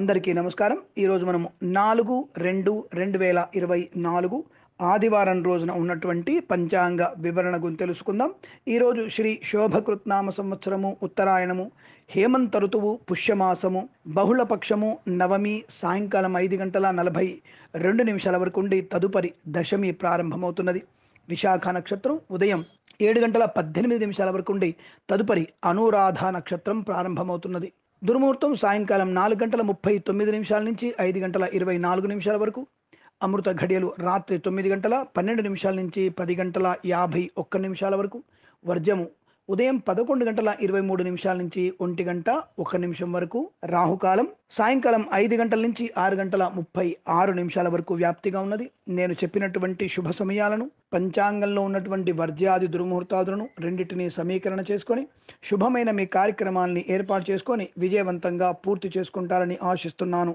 అందరికీ నమస్కారం. ఈరోజు మనము 4/2/2024 ఆదివారం రోజున ఉన్నటువంటి పంచాంగ వివరణ గురించి తెలుసుకుందాం. ఈరోజు శ్రీ శోభకృత్నామ సంవత్సరము, ఉత్తరాయణము, హేమంత ఋతువు, పుష్యమాసము, బహుళపక్షము, నవమి సాయంకాలం 5:42 వరకు ఉండి తదుపరి దశమి ప్రారంభమవుతున్నది. విశాఖ నక్షత్రం ఉదయం 7:18 వరకు ఉండి తదుపరి అనురాధ నక్షత్రం ప్రారంభమవుతున్నది. దుర్ముహూర్తం సాయంకాలం 4:39 నుంచి 5:24 వరకు. అమృత ఘడియలు రాత్రి 9:12 నుంచి 10:51 వరకు. వర్జము ఉదయం 11:23 నుంచి 1:01 వరకు. రాహుకాలం సాయంకాలం 5 గంటల నుంచి 6:36 వరకు వ్యాప్తిగా ఉన్నది. నేను చెప్పినటువంటి శుభ సమయాలను, పంచాంగంలో ఉన్నటువంటి వర్జ్యాది దుర్ముహూర్తాదులను రెండింటినీ సమీకరణ చేసుకొని శుభమైన మీ కార్యక్రమాల్ని ఏర్పాటు చేసుకొని విజయవంతంగా పూర్తి చేసుకుంటారని ఆశిస్తున్నాను.